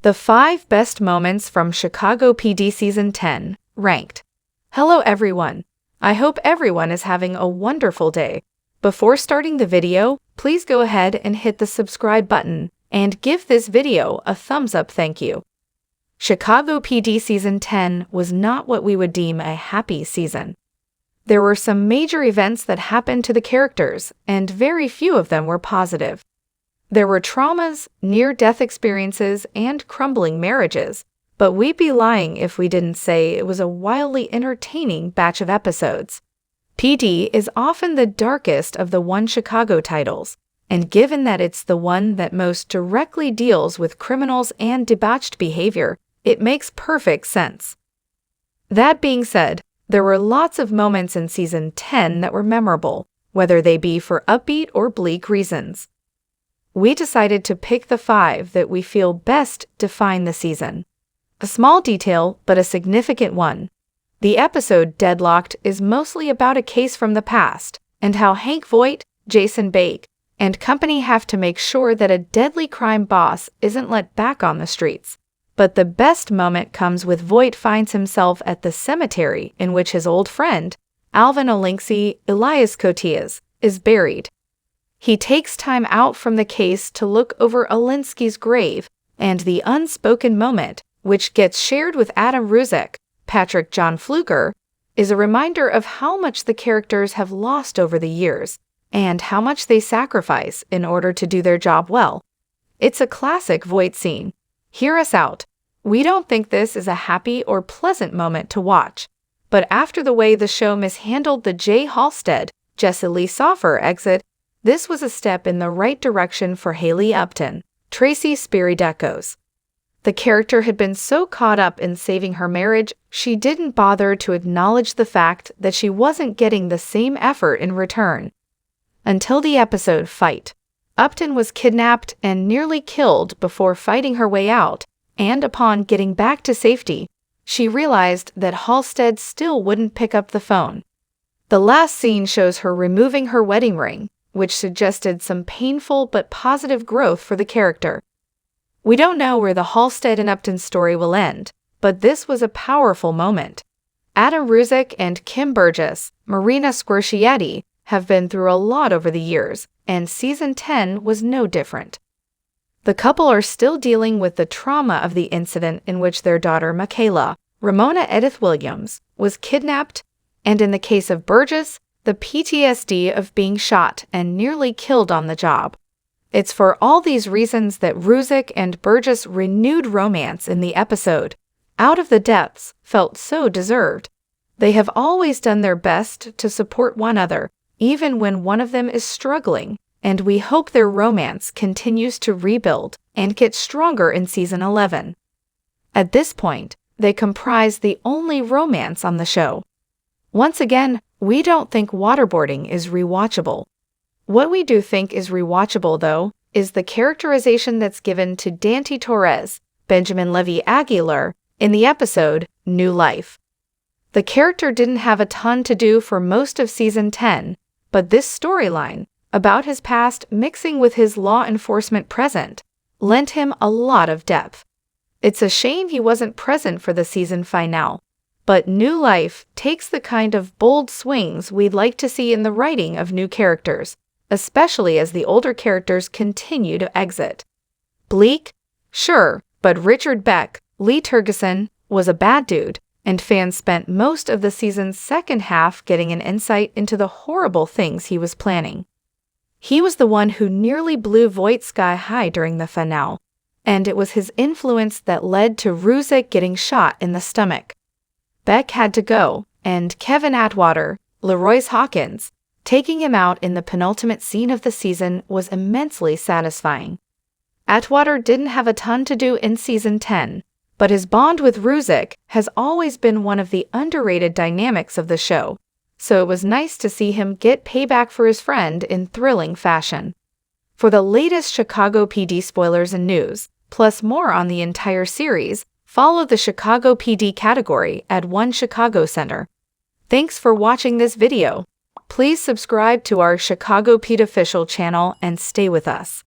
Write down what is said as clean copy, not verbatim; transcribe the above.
The 5 best moments from Chicago PD Season 10, ranked. Hello everyone. I hope everyone is having a wonderful day. Before starting the video, please go ahead and hit the subscribe button and give this video a thumbs up, thank you. Chicago PD Season 10 was not what we would deem a happy season. There were some major events that happened to the characters, and very few of them were positive. There were traumas, near-death experiences, and crumbling marriages, but we'd be lying if we didn't say it was a wildly entertaining batch of episodes. PD is often the darkest of the One Chicago titles, and given that it's the one that most directly deals with criminals and debauched behavior, it makes perfect sense. That being said, there were lots of moments in Season 10 that were memorable, whether they be for upbeat or bleak reasons. We decided to pick the 5 that we feel best define the season. A small detail, but a significant one. The episode Deadlocked is mostly about a case from the past, and how Hank Voight, Jason Bake, and company have to make sure that a deadly crime boss isn't let back on the streets. But the best moment comes with Voight finds himself at the cemetery in which his old friend, Alvin Olinksy Elias Kotias, is buried. He takes time out from the case to look over Olinsky's grave, and the unspoken moment, which gets shared with Adam Ruzek, Patrick John Fluker, is a reminder of how much the characters have lost over the years, and how much they sacrifice in order to do their job well. It's a classic Voight scene. Hear us out. We don't think this is a happy or pleasant moment to watch, but after the way the show mishandled the Jay Halstead, Jesse Lee Soffer exit, this was a step in the right direction for Haley Upton, Tracy Spiridakos. The character had been so caught up in saving her marriage, she didn't bother to acknowledge the fact that she wasn't getting the same effort in return. Until the episode Fight. Upton was kidnapped and nearly killed before fighting her way out, and upon getting back to safety, she realized that Halstead still wouldn't pick up the phone. The last scene shows her removing her wedding ring, which suggested some painful but positive growth for the character. We don't know where the Halstead and Upton story will end, but this was a powerful moment. Adam Ruzek and Kim Burgess, Marina Squarciati, have been through a lot over the years, and Season 10 was no different. The couple are still dealing with the trauma of the incident in which their daughter Michaela, Ramona Edith Williams, was kidnapped, and in the case of Burgess, the PTSD of being shot and nearly killed on the job. It's for all these reasons that Ruzek and Burgess' renewed romance in the episode, Out of the Depths, felt so deserved. They have always done their best to support one another, even when one of them is struggling, and we hope their romance continues to rebuild and get stronger in Season 11. At this point, they comprise the only romance on the show. Once again, we don't think waterboarding is rewatchable. What we do think is rewatchable, though, is the characterization that's given to Dante Torres, Benjamin Levy Aguilar, in the episode New Life. The character didn't have a ton to do for most of Season 10, but this storyline, about his past mixing with his law enforcement present, lent him a lot of depth. It's a shame he wasn't present for the season finale. But New Life takes the kind of bold swings we'd like to see in the writing of new characters, especially as the older characters continue to exit. Bleak? Sure, but Richard Beck, Lee Tergesen, was a bad dude, and fans spent most of the season's second half getting an insight into the horrible things he was planning. He was the one who nearly blew Voight sky high during the finale, and it was his influence that led to Ruzek getting shot in the stomach. Beck had to go, and Kevin Atwater, Leroyce Hawkins, taking him out in the penultimate scene of the season was immensely satisfying. Atwater didn't have a ton to do in Season 10, but his bond with Ruzek has always been one of the underrated dynamics of the show, so it was nice to see him get payback for his friend in thrilling fashion. For the latest Chicago PD spoilers and news, plus more on the entire series, follow the Chicago PD category at One Chicago Center. Thanks for watching this video. Please subscribe to our Chicago PD official channel and stay with us.